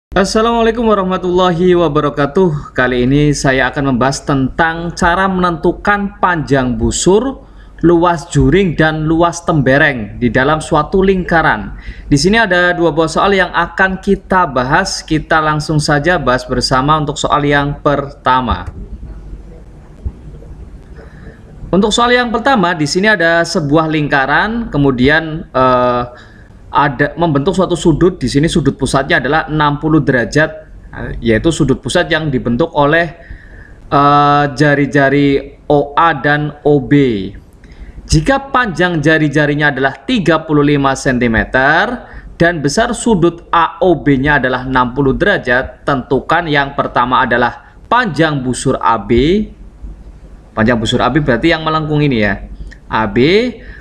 Assalamualaikum warahmatullahi wabarakatuh. Kali ini saya akan membahas tentang cara menentukan panjang busur, luas juring, dan luas tembereng di dalam suatu lingkaran. Di sini ada dua buah soal yang akan kita bahas. Kita langsung saja bahas bersama untuk soal yang pertama. Untuk soal yang pertama, di sini ada sebuah lingkaran, kemudian ada membentuk suatu sudut. Di sini sudut pusatnya adalah 60 derajat, yaitu sudut pusat yang dibentuk oleh jari-jari OA dan OB. Jika panjang jari-jarinya adalah 35 cm dan besar sudut AOB-nya adalah 60 derajat, tentukan yang pertama adalah panjang busur AB. Panjang busur AB berarti yang melengkung ini ya, AB.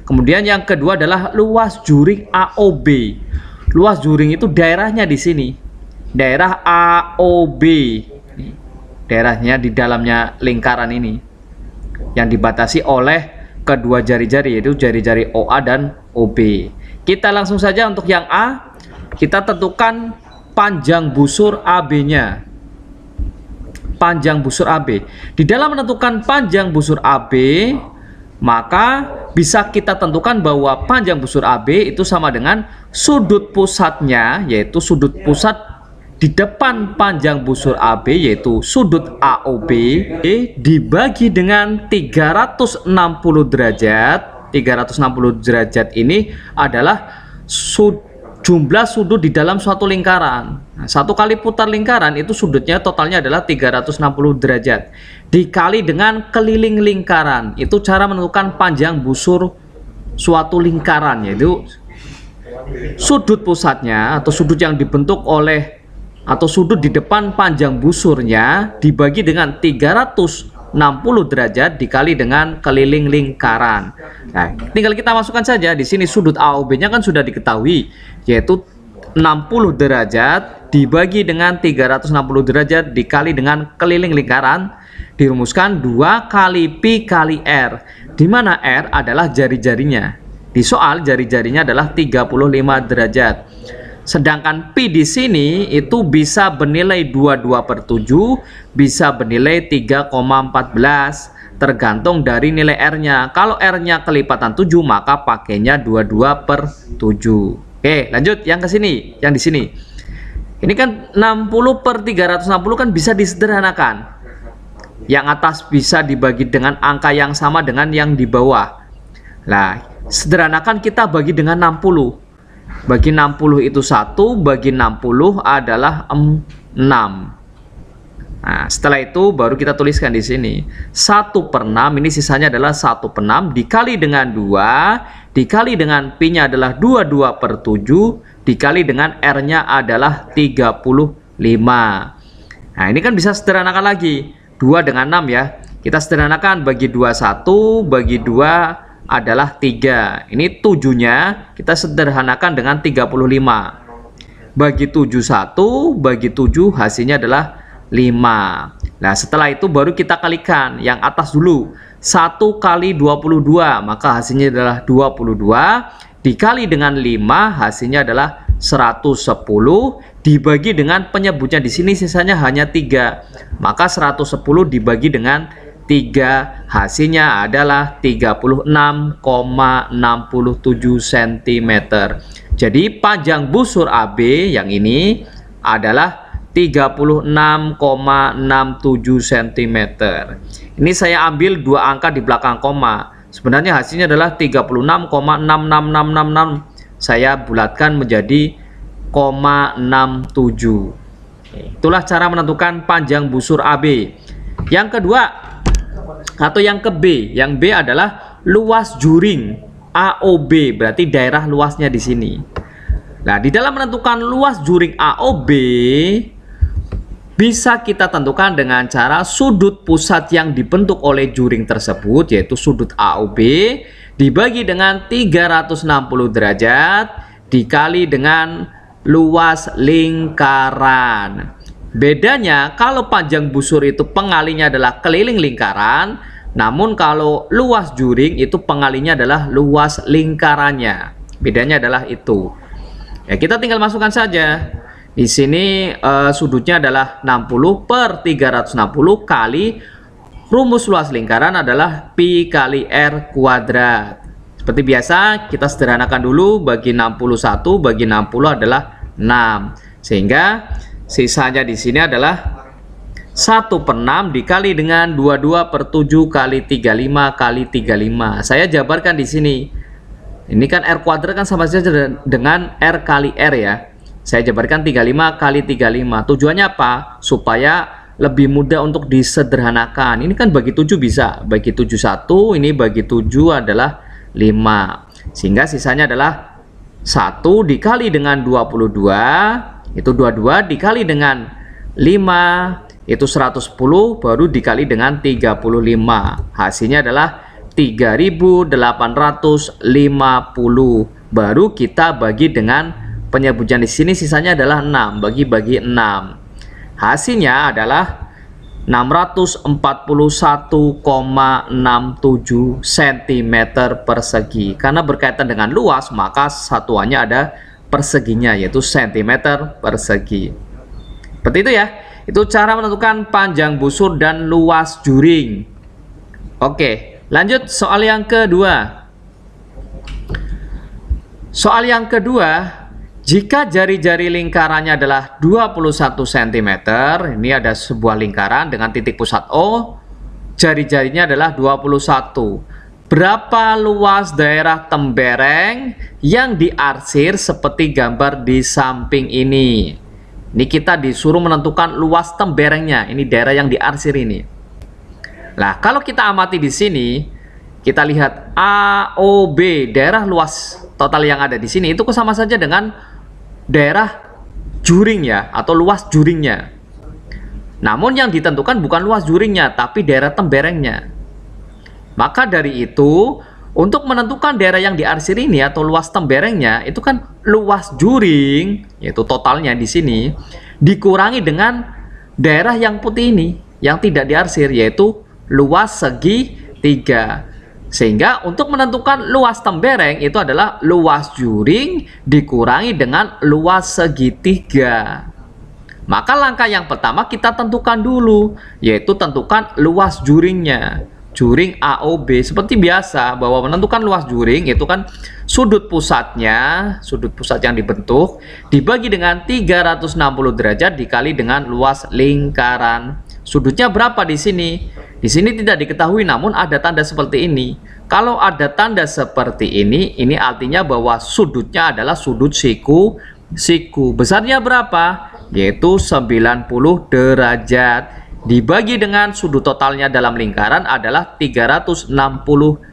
Kemudian yang kedua adalah luas juring AOB. Luas juring itu daerahnya di sini, daerah AOB, daerahnya di dalamnya lingkaran ini yang dibatasi oleh kedua jari-jari, yaitu jari-jari OA dan OB. Kita langsung saja untuk yang A, kita tentukan panjang busur AB-nya. Panjang busur AB. Di dalam menentukan panjang busur AB, maka bisa kita tentukan bahwa panjang busur AB itu sama dengan sudut pusatnya, yaitu sudut pusat di depan panjang busur AB, yaitu sudut AOB, dibagi dengan 360 derajat. 360 derajat ini adalah jumlah sudut di dalam suatu lingkaran. Nah, satu kali putar lingkaran itu sudutnya totalnya adalah 360 derajat. Dikali dengan keliling lingkaran, itu cara menentukan panjang busur suatu lingkaran, yaitu sudut pusatnya atau sudut yang dibentuk oleh atau sudut di depan panjang busurnya dibagi dengan 360 derajat dikali dengan keliling lingkaran. Nah, tinggal kita masukkan saja di sini sudut AOB-nya kan sudah diketahui, yaitu 60 derajat dibagi dengan 360 derajat dikali dengan keliling lingkaran, dirumuskan 2 kali Pi kali R, di mana R adalah jari-jarinya. Di soal jari-jarinya adalah 35 derajat. Sedangkan Pi di sini itu bisa bernilai 22/7, bisa bernilai 3,14, tergantung dari nilai R-nya. Kalau R-nya kelipatan 7, maka pakainya 22/7. Oke, lanjut yang ke sini, yang di sini. Ini kan 60/360 kan bisa disederhanakan. Yang atas bisa dibagi dengan angka yang sama dengan yang di bawah. Nah, sederhanakan kita bagi dengan 60. Bagi 60 itu 1, bagi 60 adalah 6. Nah, setelah itu baru kita tuliskan di sini 1/6, ini sisanya adalah 1/6 dikali dengan 2, dikali dengan Pi-nya adalah 22/7, dikali dengan R-nya adalah 35. Nah, ini kan bisa sederhanakan lagi, 2 dengan 6 ya. Kita sederhanakan, bagi 2 1, bagi 2 adalah 3. Ini 7-nya kita sederhanakan dengan 35. Bagi 7 1, bagi 7 hasilnya adalah 5. Nah, setelah itu baru kita kalikan yang atas dulu. 1 kali 22, maka hasilnya adalah 22, dikali dengan 5 hasilnya adalah 110, dibagi dengan penyebutnya di sini sisanya hanya 3. Maka 110 dibagi dengan 3 hasilnya adalah 36,67 cm. Jadi panjang busur AB yang ini adalah 36,67 cm. Ini saya ambil 2 angka di belakang koma. Sebenarnya hasilnya adalah 36,66666. Saya bulatkan menjadi 0,67. Itulah cara menentukan panjang busur AB. Yang kedua atau yang ke B, yang B adalah luas juring AOB, berarti daerah luasnya di sini. Nah, di dalam menentukan luas juring AOB bisa kita tentukan dengan cara sudut pusat yang dibentuk oleh juring tersebut, yaitu sudut AOB, dibagi dengan 360 derajat dikali dengan luas lingkaran. Bedanya kalau panjang busur itu pengalinya adalah keliling lingkaran, namun kalau luas juring itu pengalinya adalah luas lingkarannya. Bedanya adalah itu. Ya, kita tinggal masukkan saja. Di sini sudutnya adalah 60 per 360 kali rumus luas lingkaran adalah pi kali r kuadrat. Seperti biasa kita sederhanakan dulu, bagi 61 bagi 60 adalah 6. Sehingga sisanya di sini adalah 1 per 6 dikali dengan 22 per 7 kali 35 kali 35. Saya jabarkan di sini. Ini kan r kuadrat kan sama saja dengan r kali r ya. Saya jabarkan 35 kali 35. Tujuannya apa? Supaya lebih mudah untuk disederhanakan. Ini kan bagi 7 bisa. Bagi 7 1, ini bagi 7 adalah 5. Sehingga sisanya adalah 1 dikali dengan 22, itu 22 dikali dengan 5, itu 110, baru dikali dengan 35. Hasilnya adalah 3850. Baru kita bagi dengan penyebutan di sini, sisanya adalah 6, bagi 6. Hasilnya adalah 641,67 cm persegi. Karena berkaitan dengan luas, maka satuannya ada perseginya, yaitu cm persegi. Seperti itu ya. Itu cara menentukan panjang busur dan luas juring. Oke, lanjut soal yang kedua. Soal yang kedua, jika jari-jari lingkarannya adalah 21 cm, ini ada sebuah lingkaran dengan titik pusat O, jari-jarinya adalah 21. Berapa luas daerah tembereng yang diarsir seperti gambar di samping ini? Ini kita disuruh menentukan luas temberengnya, ini daerah yang diarsir ini. Nah, kalau kita amati di sini, kita lihat AOB, daerah luas total yang ada di sini itu sama saja dengan daerah juring ya, atau luas juringnya. Namun yang ditentukan bukan luas juringnya, tapi daerah temberengnya. Maka dari itu, untuk menentukan daerah yang diarsir ini atau luas temberengnya, itu kan luas juring, yaitu totalnya di sini, dikurangi dengan daerah yang putih ini, yang tidak diarsir, yaitu luas segi 3. Sehingga untuk menentukan luas tembereng itu adalah luas juring dikurangi dengan luas segitiga. Maka langkah yang pertama kita tentukan dulu, yaitu tentukan luas juringnya, juring AOB. Seperti biasa, bahwa menentukan luas juring itu kan sudut pusatnya, sudut pusat yang dibentuk dibagi dengan 360 derajat dikali dengan luas lingkaran. Sudutnya berapa di sini? Di sini tidak diketahui, namun ada tanda seperti ini. Kalau ada tanda seperti ini artinya bahwa sudutnya adalah sudut siku. Besarnya berapa? Yaitu 90 derajat. Dibagi dengan sudut totalnya dalam lingkaran adalah 360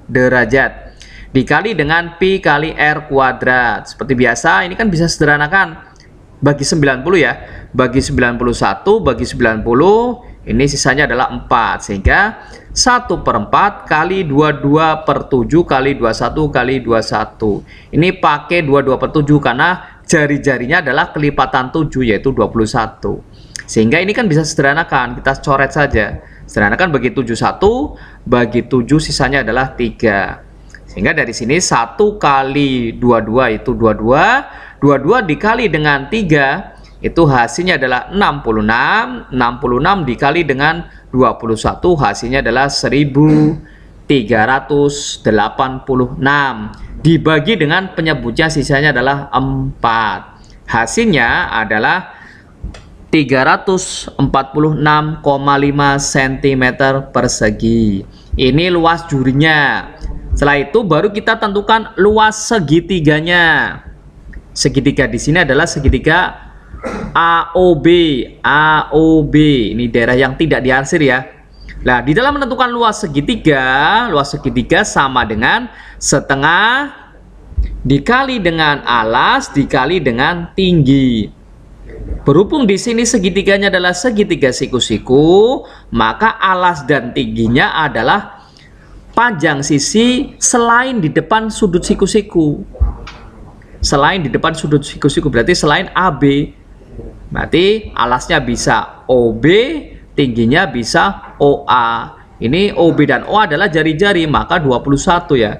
derajat. Dikali dengan pi kali r kuadrat. Seperti biasa, ini kan bisa sederhanakan. Bagi 90 ya. Bagi 91, bagi 90. Ini sisanya adalah 4, sehingga 1 per 4 kali 22 per 7 kali 21 kali 21. Ini pakai 22 per 7 karena jari-jarinya adalah kelipatan 7, yaitu 21. Sehingga ini kan bisa sederhanakan, kita coret saja. Sederhanakan bagi 71, bagi 7 sisanya adalah 3. Sehingga dari sini 1 kali 22 itu 22, 22 dikali dengan 3, itu hasilnya adalah 66. 66 dikali dengan 21 hasilnya adalah 1386. Dibagi dengan penyebutnya sisanya adalah 4. Hasilnya adalah 346,5 cm persegi. Ini luas juringnya. Setelah itu baru kita tentukan luas segitiganya. Segitiga di sini adalah segitiga AOB. Ini daerah yang tidak diarsir ya. Nah, di dalam menentukan luas segitiga sama dengan setengah dikali dengan alas dikali dengan tinggi. Berhubung di sini segitiganya adalah segitiga siku-siku, maka alas dan tingginya adalah panjang sisi selain di depan sudut siku-siku. Selain di depan sudut siku-siku berarti selain AB. Berarti alasnya bisa OB, tingginya bisa OA. Ini OB dan OA adalah jari-jari, maka 21 ya.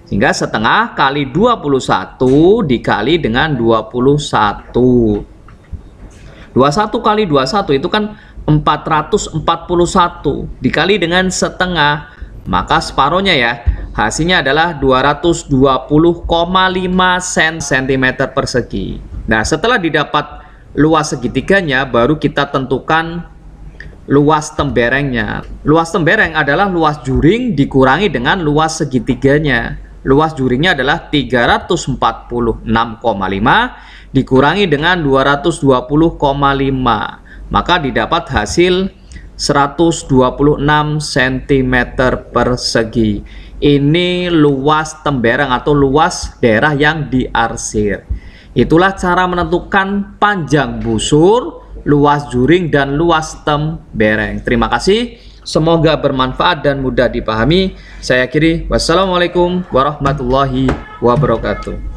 Sehingga setengah kali 21 dikali dengan 21. 21 kali 21 itu kan 441 dikali dengan setengah, maka separohnya ya, hasilnya adalah 220,5 cm persegi. Nah, setelah didapat luas segitiganya, baru kita tentukan luas temberengnya. Luas tembereng adalah luas juring dikurangi dengan luas segitiganya. Luas juringnya adalah 346,5 dikurangi dengan 220,5, maka didapat hasil 126 cm persegi. Ini luas tembereng atau luas daerah yang diarsir. Itulah cara menentukan panjang busur, luas juring, dan luas tembereng. Terima kasih, semoga bermanfaat dan mudah dipahami. Saya akhiri, wassalamualaikum warahmatullahi wabarakatuh.